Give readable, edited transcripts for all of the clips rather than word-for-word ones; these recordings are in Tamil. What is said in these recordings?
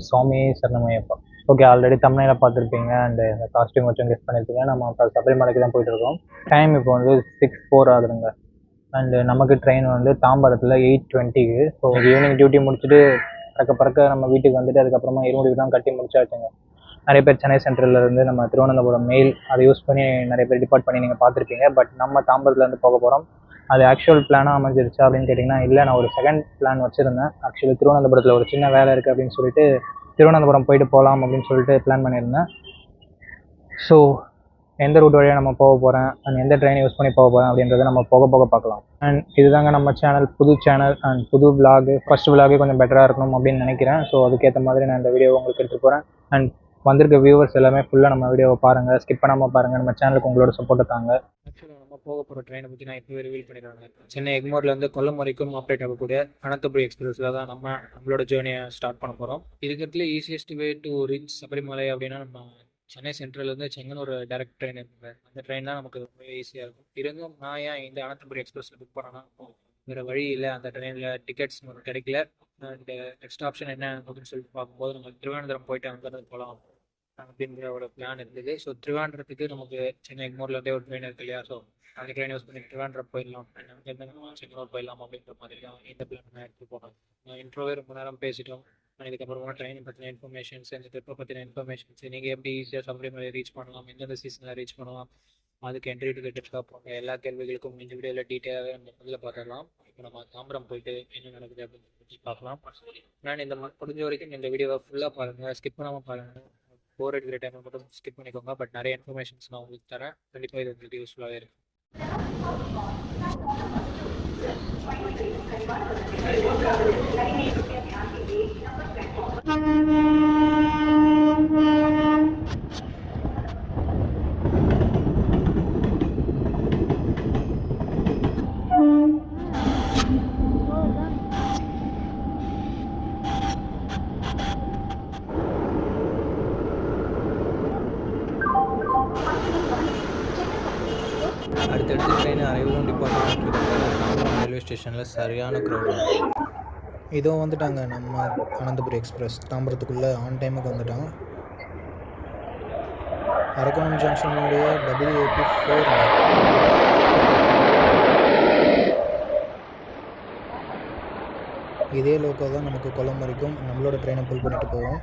சுவாமி சரணமையப்பா. ஓகே, ஆல்ரெடி தமிழ்ல பார்த்துருப்பீங்க அண்ட் இந்த காஸ்டியூம் வச்சும் கெஸ் பண்ணியிருப்பீங்க. நம்ம இப்போ சபரிமலைக்கு தான் போயிட்டுருக்கோம். டைம் இப்போ வந்து 6:04 ஆகுதுங்க. அண்டு நமக்கு ட்ரெயின் வந்து தாம்பரத்தில் 8:20க்கு. ஸோ ஈவினிங் டியூட்டி முடிச்சுட்டு பறக்க நம்ம வீட்டுக்கு வந்துட்டு அதுக்கப்புறமா இருமுடிலாம் கட்டி முடிச்சாச்சுங்க. நிறைய பேர் சென்னை சென்ட்ரல்லேருந்து நம்ம திருவனந்தபுரம் மெயில் அதை யூஸ் பண்ணி நிறைய பேர் டிபார்ட் பண்ணி நீங்கள் பார்த்துருப்பீங்க. பட் நம்ம தாம்பரத்துலேருந்து போக போகிறோம். அது ஆக்சுவல் பிளானாக அமைஞ்சிருச்சா அப்படின்னு கேட்டிங்கன்னா இல்லை, நான் ஒரு செகண்ட் பிளான் வச்சுருந்தேன். ஆக்சுவலி திருவனந்தபுரத்தில் ஒரு சின்ன வேலை இருக்குது அப்படின்னு சொல்லிட்டு திருவனந்தபுரம் போயிட்டு போகலாம் அப்படின்னு சொல்லிட்டு பிளான் பண்ணியிருந்தேன். ஸோ எந்த ரூட் வழியாக நம்ம போக போகிறேன் அண்ட் எந்த ட்ரெயின் யூஸ் பண்ணி போக போகிறேன் அப்படின்றத நம்ம போக பார்க்கலாம். அண்ட் இதுதாங்க நம்ம சேனல், புது சேனல் அண்ட் புது விலாகு. ஃபர்ஸ்ட் விலாகே கொஞ்சம் பெட்டராக இருக்கணும் அப்படின்னு நினைக்கிறேன். ஸோ அதுக்கேற்ற மாதிரி நான் இந்த வீடியோ உங்களுக்கு எடுத்துகிட்டு போகிறேன். அண்ட் வந்திருக்க வியூவர்ஸ் எல்லாமே ஃபுல்லாக நம்ம வீடியோவை பாருங்கள், ஸ்கிப் பண்ணாமல் பாருங்கள். நம்ம சேனலுக்கு உங்களோட சப்போர்ட்டை தாங்க. ஆக்சுவலாக நம்ம போக போகிற ட்ரெயினை பற்றி நான் இப்போ ரிவீல் பண்ணிடுறாங்க. சென்னை எக்மோர்லேருந்து கொல்லம் வரைக்கும் ஆப்ரேட் ஆகக்கூடிய அனந்தபுரி எக்ஸ்பிரஸில் தான் நம்மளோட ஜேர்னியை ஸ்டார்ட் பண்ண போகிறோம். இதுக்கிறதுல easiest way to reach Sabarimala அப்படின்னா நம்ம சென்னை சென்ட்ரல்லேருந்து செங்கன் ஒரு டேரக்ட் ட்ரெயின் இருக்குங்க. அந்த ட்ரெயின் தான் நமக்கு ரொம்ப ஈஸியாக இருக்கும். இருந்தும் நான் ஏன் இந்த அனந்தபுரி எக்ஸ்பிரஸில் புக் பண்ணேன்னா வேறு வழி இல்லை, அந்த ட்ரெயினில் டிக்கெட்ஸ் நமக்கு கிடைக்கல. அண்ட் நெக்ஸ்ட் ஆப்ஷன் என்ன அப்படின்னு சொல்லிட்டு பார்க்கும்போது நம்ம திருவனந்தபுரம் போயிட்டு அங்கேருந்து போகலாம் அப்படிங்கிற ஒரு பிளான் இருந்தது. ஸோ திருவாண்டரத்துக்கு நமக்கு சென்னை எக்மோர்லேருந்தே ஒரு ட்ரெயின் இருக்கு இல்லையா, ஸோ அந்த ட்ரெயின் யூஸ் பண்ணி திருவாண்டரம் போயிடலாம், அங்கேருந்து நம்ம செங்கனூர் போயிடலாம் அப்படின்ற மாதிரி தான் இந்த பிளான் நான் எடுத்து போனேன். இன்ட்ரோவே ரொம்ப நேரம் பேசிட்டோம். இதுக்கப்புறமா ட்ரெயின் பற்றின இன்ஃபர்மேஷன்ஸ், இந்த ட்ரிப்பை பற்றின இன்ஃபர்மேஷன்ஸ், நீங்கள் எப்படி ஈஸியாக சபரிமலை ரீச் பண்ணலாம், எந்தெந்த சீசனில் ரீச் பண்ணலாம், அதுக்கு என்ட்ரி டிக்கெட் இருக்கா போங்க, எல்லா கேள்விகளுக்கும் இந்த வீடியோவில் டீட்டெயிலாகவே நம்ம முதல்ல பார்த்துடலாம். இப்போ நம்ம தாம்பரம் போயிட்டு என்ன நடக்குது அப்படின்னு பற்றி பார்க்கலாம். நான் இந்த முடிஞ்ச வரைக்கும் இந்த வீடியோவை ஃபுல்லாக பாருங்கள், ஸ்கிப் பண்ணாமல் பாருங்கள். போர் எடுக்கிற டைமை மட்டும் ஸ்கிப் பண்ணிக்கோங்க. பட் நிறைய இன்ஃபர்மேஷன்ஸ் நான் உங்களுக்கு தரேன், கண்டிப்பாக இது உங்களுக்கு யூஸ்ஃபுல்லாகவே இருக்கும். அடுத்தடுத்து ட்ரெயின் அரைவலும் டிபார்ட்மெண்ட் தாம்பரம் ரயில்வே ஸ்டேஷனில் சரியான க்ரௌடு. இதோ வந்துட்டாங்க நம்ம அனந்தபுரி எக்ஸ்பிரஸ். தாம்பரத்துக்குள்ளே ஆன் டைமுக்கு வந்துட்டாங்க. அரக்கோணம் ஜங்ஷனுடைய WAP4. இதே லோக்கோ தான் நமக்கு கொல்லம் வரைக்கும் நம்மளோட ட்ரெயினை புல் பண்ணிட்டு போவோம்.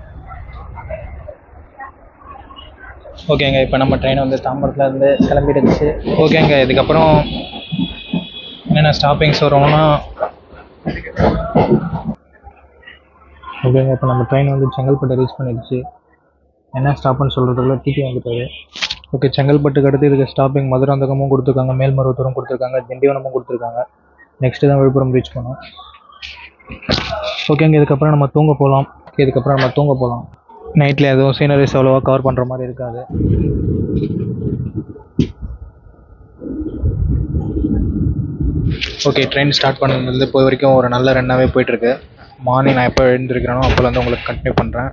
ஓகேங்க, இப்போ நம்ம ட்ரெயின் வந்து தாம்பரத்துலேருந்து கிளம்பிடுச்சு. ஓகேங்க, இதுக்கப்புறம் என்னென்ன ஸ்டாப்பிங்ஸ் வரும்னா, ஓகேங்க இப்போ நம்ம ட்ரெயின் வந்து செங்கல்பட்டு ரீச் பண்ணிடுச்சு. என்ன ஸ்டாப்புன்னு சொல்கிறதுக்குள்ள டிடி வந்துட்டாரு. ஓகே, செங்கல்பட்டுக்கு அடுத்து இதுக்கு ஸ்டாப்பிங் மதுராந்தகமும் கொடுத்துருக்காங்க, மேல்மருவத்தூரும் கொடுத்துருக்காங்க, திண்டிவனமும் கொடுத்துருக்காங்க. நெக்ஸ்ட்டு தான் விழுப்புரம் ரீச் பண்ணோம். ஓகேங்க, இதுக்கப்புறம் நம்ம தூங்க போகலாம். நைட்டில் எதுவும் சீனரிஸ் அவ்வளோவா கவர் பண்ணுற மாதிரி இருக்காது. ஓகே, ட்ரெயின் ஸ்டார்ட் பண்ணதுலேருந்து போய் வரைக்கும் ஒரு நல்ல ரன்னாகவே போயிட்டுருக்கு. மார்னிங் நான் எப்போ எழுந்திருக்கிறேனோ அப்போலேருந்து உங்களுக்கு கண்டினியூ பண்ணுறேன்.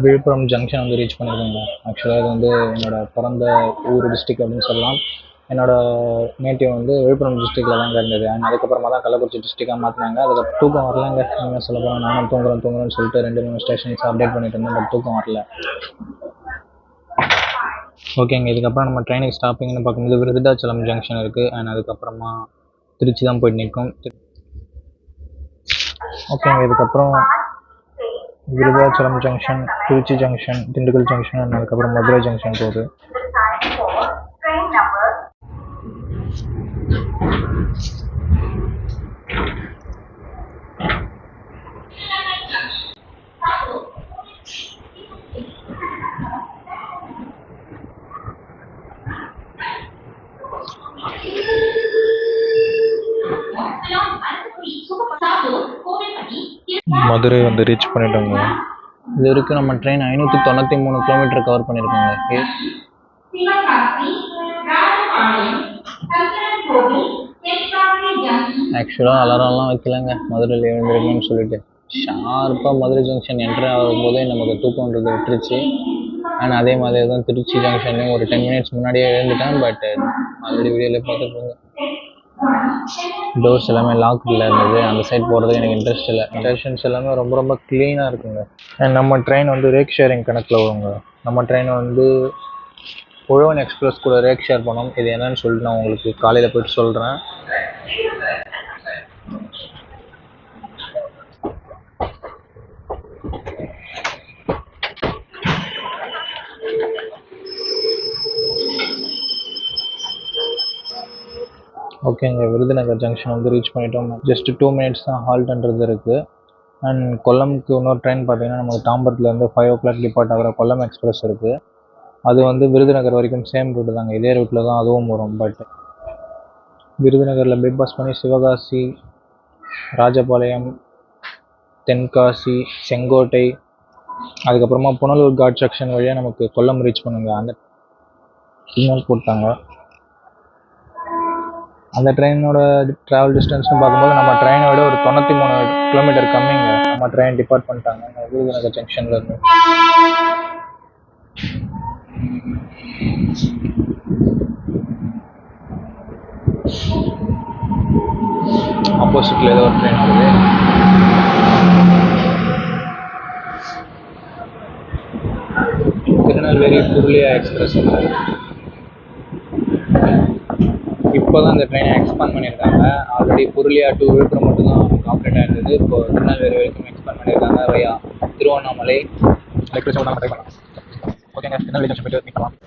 விழுப்புரம் ஜங்ஷன் வந்து ரீச் பண்ணியிருக்கேங்க. ஆக்சுவலாக இது வந்து என்னோடய பிறந்த ஊர் டிஸ்ட்ரிக் அப்படின்னு சொல்லலாம். என்னோடய நேட்டிவ் வந்து விழுப்புரம் டிஸ்ட்ரிக்டில் தாங்க இருந்தது. அண்ட் அதுக்கப்புறமா தான் கள்ளக்குறிச்சி டிஸ்ட்ரிக்டாக மாற்றினாங்க. அதுக்கு தூக்கம் வரலங்க. நீங்கள் சொல்ல போனால் நானும் தூங்குறேன்னு சொல்லிட்டு 2-3 ஸ்டேஷன்ஸ் அப்டேட் பண்ணிட்டு இருந்தேன். பட் தூக்கம் வரல. ஓகேங்க, இதுக்கப்புறம் நம்ம ட்ரெயினுக்கு ஸ்டாப்பிங்னு பார்க்கும்போது விருதாச்சலம் ஜங்ஷன் இருக்குது. அண்ட் அதுக்கப்புறமா திருச்சி தான் போயிட்டு நிற்கும். ஓகேங்க, இதுக்கப்புறம் Virudhachalam junction, Tiruchi junction, Dindigul junction, and அதுக்கப்புறம் மதுரை ஜங்ஷன் போகுது. மதுரை வந்து ரீச் பண்ணிட்டோங்க. இது வரைக்கும் நம்ம ட்ரெயின் 593 கிலோமீட்டர் கவர் பண்ணியிருக்கோங்க. ஆக்சுவலாக அலாரம்லாம் வைக்கலங்க மதுரையில் எழுந்திருக்கணும்னு சொல்லிட்டு. ஷார்ப்பாக மதுரை ஜங்ஷன் என்ட்ரி ஆகும்போதே நமக்கு தூக்கம்ன்றது விட்டுருச்சு. அண்ட் அதே மாதிரி தான் திருச்சி ஜங்ஷன்லையும் ஒரு 10 மினிட்ஸ் முன்னாடியே எழுந்துட்டேன். பட் ஆல்ரெடி வீடியோவில் பார்த்துருப்பீங்க. டோர்ஸ் எல்லாமே லாக்கில் இருந்தது. அந்த சைட் போகிறதுக்கு எனக்கு இன்ட்ரெஸ்ட் இல்லை. ஸ்டேஷன்ஸ் எல்லாமே ரொம்ப ரொம்ப க்ளீனாக இருக்குங்க. அண்ட் நம்ம ட்ரெயின் வந்து ரேக் ஷேரிங் கணக்கில் வருங்க. நம்ம ட்ரெயினை வந்து உழவன் எக்ஸ்பிரஸ் கூட ரேக் ஷேர் பண்ணோம். இது என்னன்னு சொல்லிட்டு நான் உங்களுக்கு காலையில் போய்ட்டு சொல்கிறேன். ஓகேங்க, விருதுநகர் ஜங்ஷன் வந்து ரீச் பண்ணிட்டோம். ஜஸ்ட் 2 மினிட்ஸ் தான் ஹால்ட்ன்றது இருக்குது. அண்ட் கொல்லம்க்கு இன்னொரு ட்ரெயின் பார்த்தீங்கன்னா நமக்கு தாம்பரத்துலேருந்து 5 o'clock டிபார்ட் ஆகிற கொல்லம் எக்ஸ்பிரஸ் இருக்குது. அது வந்து விருதுநகர் வரைக்கும் சேம் ரூட்டு தாங்க. இதே ரூட்டில் தான் அதுவும் வரும். பட் விருதுநகரில் பைபாஸ் பண்ணி சிவகாசி, ராஜபாளையம், தென்காசி, செங்கோட்டை, அதுக்கப்புறமா புனலூர் காட் செக்ஷன் வழியாக நமக்கு கொல்லம் ரீச் பண்ணுங்க. அந்த சிக்னல் போட்டாங்க. அந்த ட்ரெயினோட ட்ராவல் டிஸ்டன்ஸ்னு பார்க்கும்போது நம்ம ட்ரெயினை விட ஒரு 93 கிலோமீட்டர் கம்மிங்க. நம்ம ட்ரெயின் டிபார்ட் பண்ணிட்டாங்க விருதுநகர் ஜங்ஷன்லேருந்து. ஆப்போசிட்டில் ஏதோ ஒரு ட்ரெயின் வருது. திருநெல்வேலி புருளியா எக்ஸ்பிரஸ். இப்போ தான் இந்த ட்ரெயினை எக்ஸ்பேண்ட் பண்ணியிருக்காங்க. ஆல்ரெடி புருளியா டு விழுப்புரம் மட்டும் தான் ஆப்ரேட் ஆகிருந்தது. இப்போ திருநெல்வேலி வரைக்கும் எக்ஸ்பேண்ட் பண்ணியிருக்காங்க. வையா திருவண்ணாமலை எலக்ட்ரிஷன் ட்ரை பண்ணலாம். ஓகேங்க, திருநெல்வேலி ஜங்ஷன் போய்ட்டு மீட் பண்ணலாம்.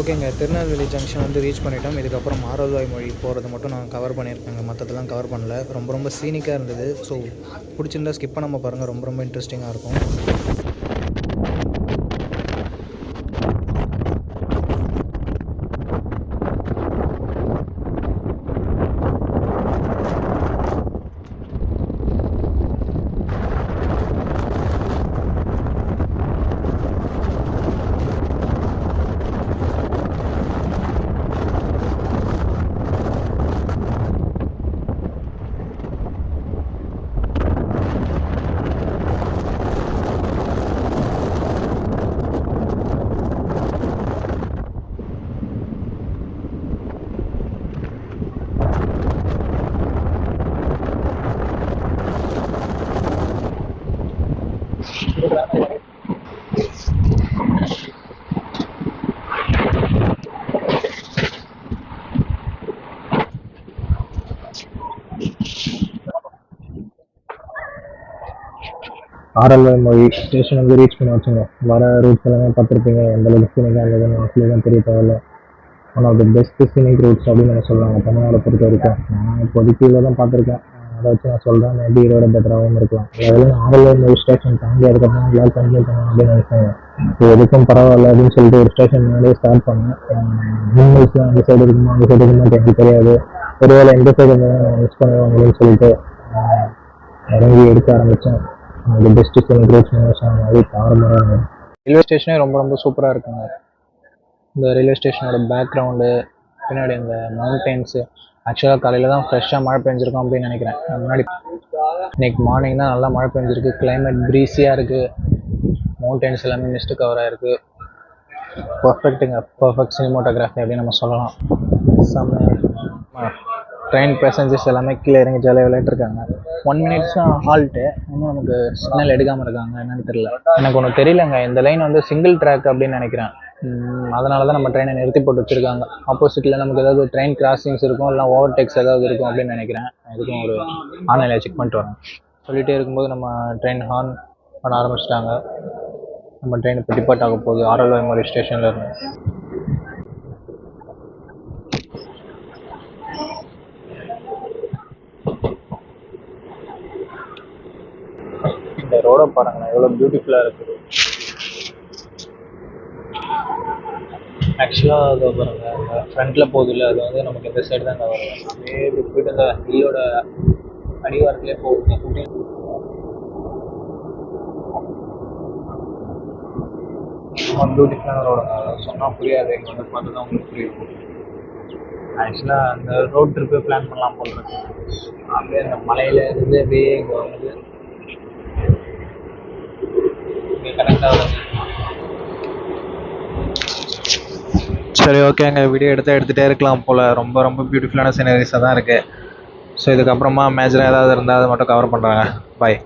ஓகேங்க, திருநெல்வேலி ஜங்ஷன் வந்து ரீச் பண்ணிட்டோம். இதுக்கப்புறம் ஆரல்வாய் மொழி போகிறது மட்டும் நான் கவர் பண்ணியிருக்கேங்க. மற்றதெல்லாம் கவர் பண்ணல. ரொம்ப சீனிக்காக இருந்தது. ஸோ பிடிச்சிருந்தா ஸ்கிப் பண்ணாமல் பாருங்கள். ரொம்ப இன்ட்ரெஸ்டிங்காக இருக்கும். ஆரல்வாய் மொழி ஸ்டேஷன் வந்து ரீச் பண்ணி வச்சுங்க. வர ரூட்ஸ் எல்லாமே பார்த்துருப்பீங்க. எந்த அளவுக்கு சீனிக்காக இருந்ததுன்னு ஆக்சுவலி தான் தெரிய தேவையில்ல. One of the best scenic routes அப்படின்னு நான் சொல்லுவாங்க தமிழ்நாடை பொறுத்த வரைக்கும். நான் இப்போதைக்கு இதில் தான் பார்த்துருக்கேன். அதை வச்சு நான் சொல்கிறேன். மேபி இதோட பெட்டராகவும் இருக்கலாம். அதெல்லாம் ஆரல்வாய் மொழி ஸ்டேஷன் தாண்டி அதுக்கப்புறம் பிளாக் கன்டினியூ பண்ணணும் அப்படின்னு நினைச்சாங்க. ஸோ எதுக்கும் பரவாயில்ல அப்படின்னு சொல்லிட்டு ஒரு ஸ்டேஷன் முன்னாடியே ஸ்டார்ட் பண்ணேன். மினிமல்ஸ்லாம் அந்த சைடு இருக்குமா அந்த சைடு இருக்குமா எனக்கு தெரியாது. ஒருவேளை எந்த சைடு இருந்தாலும் நான் மிஸ் பண்ணுவேன் அப்படின்னு சொல்லிட்டு இறங்கி எடுக்க ஆரம்பித்தேன். அது பெஸ்ட்டு சீனிக் ரூட்ஸ் மாதிரி தாறுமாறாக. ரயில்வே ஸ்டேஷனே ரொம்ப சூப்பராக இருக்குங்க. இந்த ரயில்வே ஸ்டேஷனோட பேக்ரவுண்டு பின்னாடி இந்த மவுண்டெயின்ஸு. ஆக்சுவலாக காலையில் தான் ஃப்ரெஷ்ஷாக மழை பெஞ்சிருக்கோம் அப்படின்னு நினைக்கிறேன். முன்னாடி இன்னைக்கு மார்னிங் தான் நல்லா மழை பெஞ்சிருக்கு. கிளைமேட் ப்ரீஸியாக இருக்குது. மவுண்டெயின்ஸ் எல்லாமே மிஸ்ட்டு கவர் ஆகிருக்கு. பர்ஃபெக்ட்டுங்க. பர்ஃபெக்ட் சினிமோட்டோகிராஃபி அப்படின்னு நம்ம சொல்லலாம். ட்ரெயின் பேசஞ்சர்ஸ் எல்லாமே கீழே இறங்கி ஜாலியாக விளையாட்டுருக்காங்க. 1 minutes தான் ஹால்ட்டு. இன்னும் நமக்கு சிக்னல் எடுக்காமல் இருக்காங்க. என்னன்னு தெரியல. எனக்கு ஒன்று தெரியலங்க. இந்த லைன் வந்து சிங்கிள் ட்ராக் அப்படின்னு நினைக்கிறேன். அதனால தான் நம்ம ட்ரெயினை நிறுத்தி போட்டு வச்சுருக்காங்க. ஆப்போசிட்டில் நமக்கு ஏதாவது ட்ரெயின் கிராசிங்ஸ் இருக்கும், இல்லை ஓவர்டேக்ஸ் ஏதாவது இருக்கும் அப்படின்னு நினைக்கிறேன். இதுக்கும் ஒரு ஆன்லைனில் செக் பண்ணிட்டு வரேன். சொல்லிகிட்டே இருக்கும்போது நம்ம ட்ரெயின் ஹார்ன் பண்ண ஆரம்பிச்சிட்டாங்க. நம்ம ட்ரெயின் இப்போ டிபார்ட் ஆக போகுது ஆரல்வாய் மொழி ஸ்டேஷனில் இருந்து. இந்த ரோடை பாருங்களேன், எவ்வளோ பியூட்டிஃபுல்லாக இருக்குது. ஆக்சுவலாக அதை பாருங்கள், ஃப்ரண்ட்டில் போகுது இல்லை, அது வந்து நமக்கு இந்த சைடு தான் வரும். அப்படியே போயிட்டு அந்த ஹில்லோட அடிவாரத்துலேயே போகுது. பியூட்டிஃபுல்லான ரோடுங்க. சொன்னால் புரியாது, இங்கே வந்து பார்த்து தான் உங்களுக்கு புரியும். ஆக்சுவலாக அந்த ரோட் ட்ரிப்பே பிளான் பண்ணலாம் போல இருக்கு. அப்படியே அந்த மலையில இருந்து அப்படியே இங்கே வந்து இங்கே கனெக்ட் ஆகுது. சரி, ஓகேங்க. வீடியோ எடுத்துகிட்டே இருக்கலாம் போல். ரொம்ப ரொம்ப பியூட்டிஃபுல்லான சீனரிஸாக தான் இருக்குது. ஸோ இதுக்கப்புறமா மேஜராக ஏதாவது இருந்தால் அதை மட்டும் கவர் பண்ணுறாங்க. பாய்.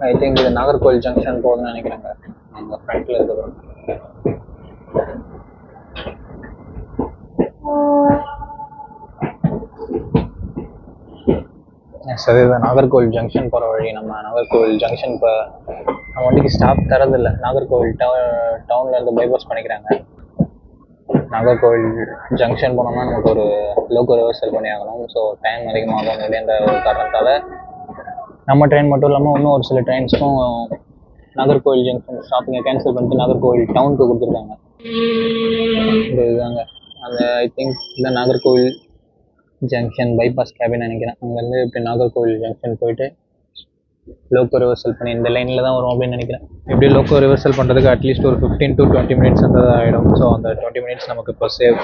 ஐ திங்க் இது நாகர்கோவில் ஜங்ஷன் போகுதுன்னு நினைக்கிறேங்க. அங்கே ஃப்ரண்ட்டில் இருக்கிறோம். சரி, இது நாகர்கோவில் ஜங்ஷன் போகிற வழி. நம்ம நாகர்கோவில் ஜங்ஷன் இப்போ நம்ம வண்டிக்கு ஸ்டாப் தரதில்லை. நாகர்கோவில் டவுனில் இருந்து பைபாஸ் பண்ணிக்கிறாங்க. நாகர்கோவில் ஜங்ஷன் போனோம்னா நமக்கு ஒரு லோக்கோ ரிவர்சல் பண்ணி ஆகணும். ஸோ டைம் அதிகமாகும் அப்படின்ற ஒரு காரணத்தால் நம்ம ட்ரெயின் மட்டும் இல்லாமல் இன்னும் ஒரு சில ட்ரெயின்ஸுக்கும் நாகர்கோவில் ஜங்ஷன் ஸ்டாப்பிங்கை கேன்சல் பண்ணிட்டு நாகர்கோவில் டவுனுக்கு கொடுத்துருக்காங்க. இதுதாங்க அந்த ஐ திங்க் இந்த நாகர்கோவில் ஜங்ஷன் பைபாஸ் கேபின் நினைக்கிறேன். அங்கேருந்து இப்போ நாகர்கோவில் ஜங்ஷன் போயிட்டு லோக்கோ ரிவர்சல் பண்ணி இந்த லைனில் தான் வரும் அப்படின்னு நினைக்கிறேன். எப்படி லோக்கோ ரிவர்சல் பண்ணுறதுக்கு அட்லீஸ்ட் ஒரு 15 to 20 மினிட்ஸ் அந்த ஆகிடும். ஸோ அந்த 20 மினிட்ஸ் நமக்கு இப்போ சேவ்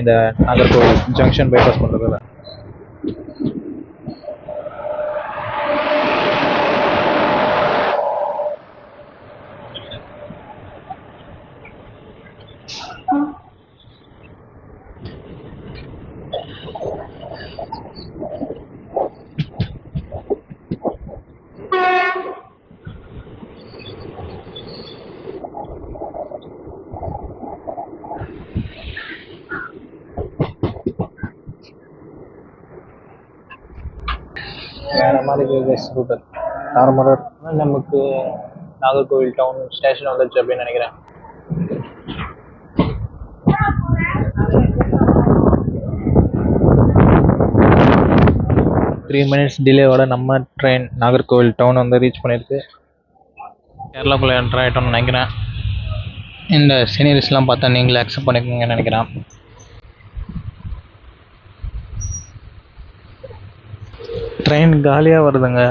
இந்த நாகர்கோவில் ஜங்ஷன் பைபாஸ் பண்ணுறதுல. வேறு மாதிரி ஸ்கூட்டர் நார்மலர் நமக்கு நாகர்கோவில் டவுன் ஸ்டேஷன் வந்துடுச்சு அப்படின்னு நினைக்கிறேன். த்ரீ மினிட்ஸ் டிலேவோட நம்ம ட்ரெயின் நாகர்கோவில் டவுன் வந்து ரீச் பண்ணியிருக்கு. கேரளாக்குள்ளே என்ட்ரு ஆகிட்டோம்னு நினைக்கிறேன். இந்த சீனரிஸ்லாம் பார்த்தா நீங்களே அக்செப்ட் பண்ணிக்கோங்கன்னு நினைக்கிறேன். ட்ரெயின் காலியாக வருதுங்க.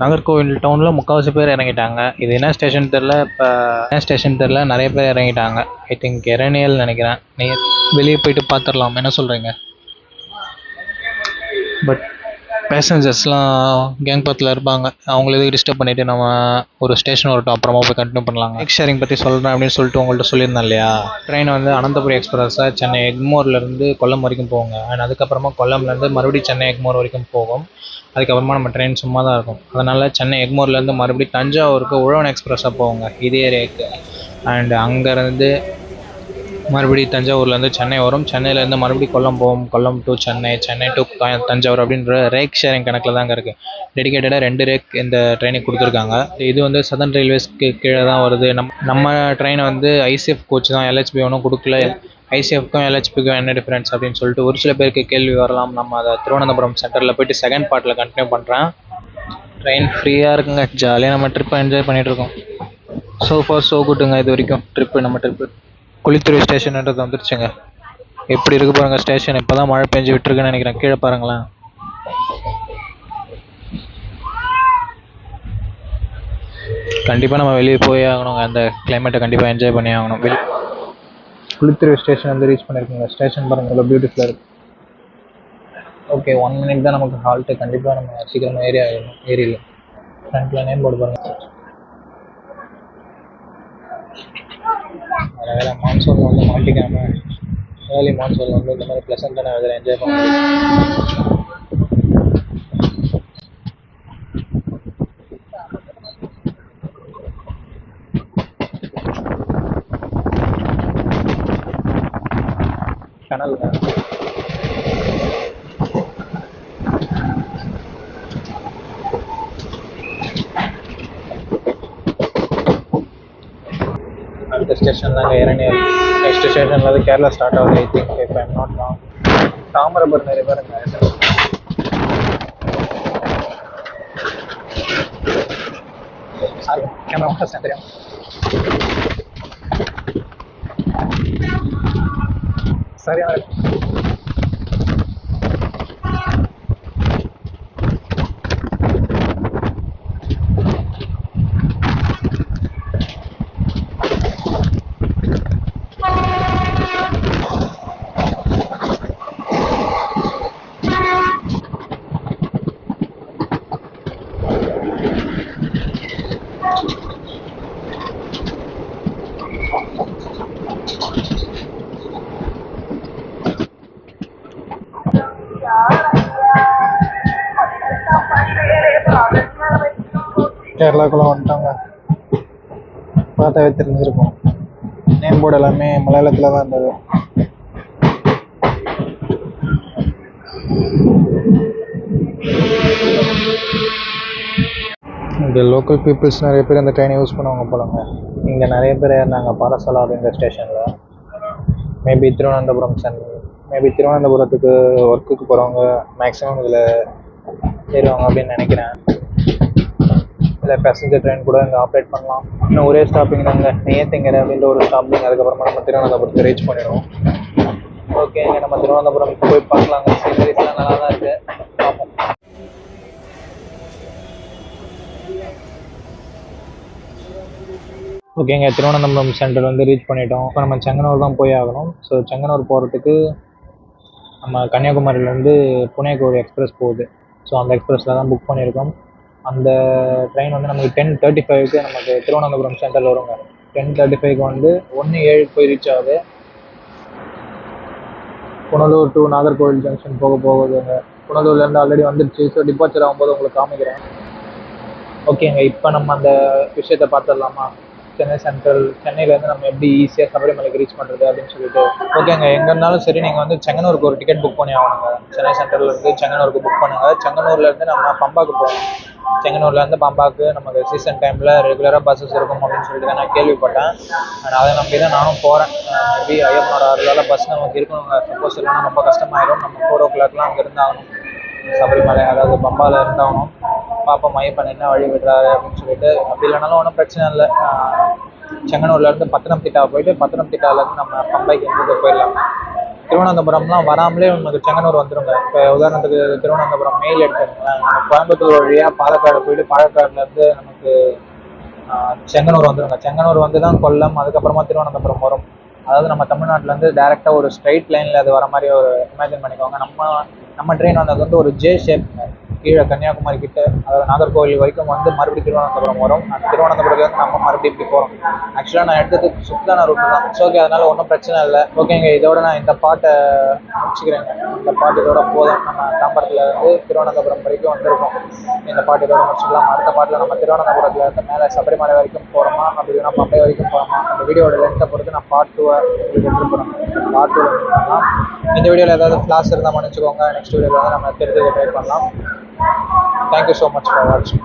நாகர்கோவில் டவுனில் முக்கால்வாசி பேர் இறங்கிட்டாங்க. இது என்ன ஸ்டேஷன் தெரில. இப்போ என்ன ஸ்டேஷன் தெரில, நிறைய பேர் இறங்கிட்டாங்க. ஐ திங்க் எரணியல் நினைக்கிறேன். நீங்கள் வெளியே போயிட்டு பார்த்துடலாம், என்ன சொல்கிறீங்க? பட் பேசஞ்சர்ஸ்லாம் கேங் பத்தில் இருப்பாங்க. அவங்கள எதுக்கு டிஸ்டர்ப் பண்ணிவிட்டு நம்ம ஒரு ஸ்டேஷன் வரட்டும், அப்புறமா போய் கண்டினியூ பண்ணலாம். பைக் ஷேரிங் பற்றி சொல்கிறேன் அப்படின்னு சொல்லிட்டு உங்கள்கிட்ட சொல்லியிருந்தேன் இல்லையா. ட்ரெயின் வந்து அனந்தபுரி எக்ஸ்பிரஸாக சென்னை எக்மோர்லேருந்து கொல்லம் வரைக்கும் போகுங்க. அண்ட் அதுக்கப்புறமா கொல்லம்லேருந்து மறுபடியும் சென்னை எக்மோர் வரைக்கும் போகும். அதுக்கப்புறமா நம்ம ட்ரெயின் சும்மா தான் இருக்கும். அதனால் சென்னை எக்மோர்லேருந்து மறுபடியும் தஞ்சாவூருக்கு உழவன் எக்ஸ்பிரஸாக போவோங்க இதே ஏரியாவுக்கு. அண்ட் அங்கேருந்து மறுபடியும் தஞ்சாவூர்லேருந்து சென்னை வரும். சென்னையிலேருந்து மறுபடியும் கொல்லம் போகும். கொல்லம் டு சென்னை, சென்னை டு தஞ்சாவூர் அப்படின்ற ரேக் ஷேரிங் கணக்கில் தாங்க இருக்குது. டெடிக்கேட்டடாக 2 ரேக் இந்த ட்ரெயினுக்கு கொடுத்துருக்காங்க. இது வந்து சதர்ன் ரயில்வேஸ்க்கு கீழே தான் வருது. நம்ம ட்ரெயினை வந்து ஐசிஎஃப் கோச் தான், எல்ஹெச்பி ஒன்றும் கொடுக்கல. ஐசிஎஃப்க்கும் எல்ஹெச்பிக்கும் என்ன டிஃப்ரென்ஸ் அப்படின்னு சொல்லிட்டு ஒரு சில பேருக்கு கேள்வி வரலாம். நம்ம அதை திருவனந்தபுரம் சென்டரில் போயிட்டு செகண்ட் பார்ட்டில் கண்டினியூ பண்ணுறேன். ட்ரெயின் ஃப்ரீயாக இருக்குங்க. ஜாலியாக நம்ம ட்ரிப்பை என்ஜாய் பண்ணிகிட்ருக்கோம். ஸோ ஃபார் ஸோ குட்டுங்க. இது வரைக்கும் நம்ம ட்ரிப்பு குளித்துறை ஸ்டேஷன்ன்றது வந்துருச்சுங்க. எப்படி இருக்கு பாருங்கள் ஸ்டேஷன். இப்போ தான் மழை பெஞ்சு விட்டுருக்குன்னு நினைக்கிறேன். கீழே பாருங்களேன். கண்டிப்பாக நம்ம வெளியே போய் ஆகணுங்க. அந்த கிளைமேட்டை கண்டிப்பாக என்ஜாய் பண்ணி ஆகணும். குளித்துறை ஸ்டேஷன் வந்து ரீச் பண்ணியிருக்குங்க. ஸ்டேஷன் பாருங்கள் எவ்வளோ பியூட்டிஃபுல்லாக இருக்குது. ஓகே, 1 மினிட் தான் நமக்கு ஹால்ட்டு. கண்டிப்பாக நம்ம சீக்கிரமாக ஏறிடலாம். ஃப்ரண்ட்டில் நேம் போர்டு பாருங்கள். வேலை மான்சூன் வந்து மாட்டிக்காமல் ஏர்லி மான்சூன் வந்து இந்த மாதிரி ப்ளசண்ட்டான இதில் என்ஜாய் பண்ண முடியும். கனல் அடுத்த ஸ்டேஷன் தாங்க எரணியல். நெக்ஸ்ட் ஸ்டேஷனில் வந்து கேரளா ஸ்டார்ட் ஆகுது. ஐ திங்க் இப்போ ஐம் நாட் ராங். தாமிரபரணி நிறைய பேருங்க. சாரி, கேமரா தெரியும். சரியான கேரளாக்குள்ளே வந்துட்டாங்க. பார்த்தாவே தெரிஞ்சிருக்கும். நேம் போர்டு எல்லாமே மலையாளத்தில் தான் இருந்தது. இங்கே லோக்கல் பீப்புள்ஸ் நிறைய பேர் இந்த ட்ரெயினை யூஸ் பண்ணுவாங்க போலங்க. இங்கே நிறைய பேர் ஏறினாங்க பாரசாலா அப்படின்ற ஸ்டேஷனில். மேபி திருவனந்தபுரத்துக்கு ஒர்க்குக்கு போகிறவங்க மேக்ஸிமம் இதில் ஏறுவாங்க அப்படின்னு நினைக்கிறேன். இல்லை பேசஞ்சர் ட்ரெயின் கூட இங்கே ஆப்ரேட் பண்ணலாம். இன்னும் ஒரே ஸ்டாப்பிங் தாங்க, நெய்யத்திங்கரை அப்படின்ற ஒரு ஸ்டாப்பிங். அதுக்கப்புறமா நம்ம திருவனந்தபுரத்துக்கு ரீச் பண்ணிடுவோம். ஓகேங்க, நம்ம திருவனந்தபுரம் போய் பார்க்கலாங்க. சீனரிஸ்லாம் நல்லா தான் இருக்குது, பார்ப்போம். ஓகேங்க, திருவனந்தபுரம் சென்டர் வந்து ரீச் பண்ணிட்டோம். இப்போ நம்ம செங்கனூர் தான் போய் ஆகணும். ஸோ செங்கனூர் போகிறதுக்கு நம்ம கன்னியாகுமரியிலேருந்து புனேக்கு ஒரு எக்ஸ்பிரஸ் போகுது. ஸோ அந்த எக்ஸ்பிரஸில் தான் புக் பண்ணியிருக்கோம். அந்த ட்ரெயின் வந்து நமக்கு 10:35க்கு நமக்கு திருவனந்தபுரம் சென்டரில் வருங்க. 10:35க்கு வந்து 1:07 போய் ரீச் ஆகுது. புனலூர் டு நாகர்கோவில் ஜங்ஷன் போகுதுங்க. புனலூர்லேருந்து ஆல்ரெடி வந்துடுச்சு. ஸோ டிபார்ச்சர் ஆகும்போது உங்களுக்கு காமிக்கிறேன். ஓகேங்க, இப்போ நம்ம அந்த விஷயத்தை பார்த்துடலாமா? சென்னை சென்ட்ரல், சென்னையிலேருந்து நம்ம எப்படி ஈஸியாக சபரிமலைக்கு ரீச் பண்ணுறது அப்படின்னு சொல்லிட்டு. ஓகேங்க, எங்கே இருந்தாலும் சரி நீங்கள் வந்து செங்கனூருக்கு ஒரு டிக்கெட் புக் பண்ணி ஆகணுங்க. சென்னை சென்ட்ரல்லேருந்து செங்கனூருக்கு புக் பண்ணுங்கள். செங்கனூர்லேருந்து நம்ம பம்பாக்கு போகணும். செங்கனூர்லேருந்து பம்பாக்கு நமக்கு சீசன் டைமில் ரெகுலராக பஸ்ஸஸ் இருக்கும் அப்படின்னு சொல்லிட்டு தான் நான் கேள்விப்பட்டேன். அதை நம்பி தான் நானும் போகிறேன். மேபி ஐயப்பனோட அருளால் பஸ் நமக்கு இருக்கணுங்க. சப்போஸ் இல்லைன்னா ரொம்ப கஷ்டமாயிடும். நம்ம 4 o'clockலாம் அங்கே இருந்தாகணும். சபரிமலை அதாவது பம்பாவில் இருந்தாகணும். பார்ப்போம் ஐயப்பன் என்ன வழி விடுறாரு அப்படின்னு சொல்லிட்டு. அப்படி இல்லைனாலும் ஒன்றும் பிரச்சனை இல்லை. செங்கனூர்லேருந்து பத்தனம்திட்டா போயிட்டு பத்தனம்திட்டாலேருந்து நம்ம பம்பைக்கு எங்களுக்கு போயிடலாம். திருவனந்தபுரம்லாம் வராமலே நமக்கு செங்கனூர் வந்துடுங்க. இப்போ உதாரணத்துக்கு திருவனந்தபுரம் மெயில் எடுத்துருங்களேன். நம்ம கோயம்புத்தூர் வழியாக பாலக்காடு போயிட்டு பாலக்காடுலேருந்து நமக்கு செங்கனூர் வந்துடுங்க. செங்கனூர் வந்து தான் கொல்லம், அதுக்கப்புறமா திருவனந்தபுரம் வரும். அதாவது நம்ம தமிழ்நாட்டிலேருந்து டேரெக்டாக ஒரு ஸ்ட்ரைட் லைனில் அது வர மாதிரி ஒரு இமேஜின் பண்ணிக்கோங்க. நம்ம ட்ரெயின் வந்தது வந்து ஒரு ஜே ஷேப்புங்க. கீழே கன்னியாகுமரி கிட்ட, அதாவது நாகர்கோவில் வரைக்கும் வந்து மறுபடியும் திருவனந்தபுரம் வரும். அந்த திருவனந்தபுரத்துலேருந்து நம்ம மறுபடியும் இப்படி போகிறோம். ஆக்சுவலாக நான் எடுத்தது சுத்தான ரூட்டு தான். ஸோ ஓகே, அதனால் ஒன்றும் பிரச்சனை இல்லை. ஓகேங்க, இதோட நான் இந்த பாட்டை முடிச்சுக்கிறேங்க. இந்த பாட்டு இதோட போதும். நம்ம தாம்பரத்துலேருந்து திருவனந்தபுரம் வரைக்கும் வந்திருக்கோம். இந்த பாட்டு இதோட முடிச்சுக்கலாம். அடுத்த பாட்டில் நம்ம திருவனந்தபுரத்துலேருந்து மேலே சபரிமலை வரைக்கும் போகிறோமா, அப்படி இல்லைனா பம்பை வரைக்கும் போகிறோமா, அந்த வீடியோட லென்த்தை பொறுத்து நான் பார்ட் 2 உங்களுக்கு எடுத்துகிட்டு போகிறேன். பார்ட் 2 பண்ணலாம். இந்த வீடியோவில் ஏதாவது ஃப்ளாஸ் இருந்தால் மன்னிச்சுக்கோங்க. நெக்ஸ்ட் வீடியோவில் வந்து நம்ம தெரிஞ்சுக்க ட்ரை பண்ணலாம். Thank you so much for watching.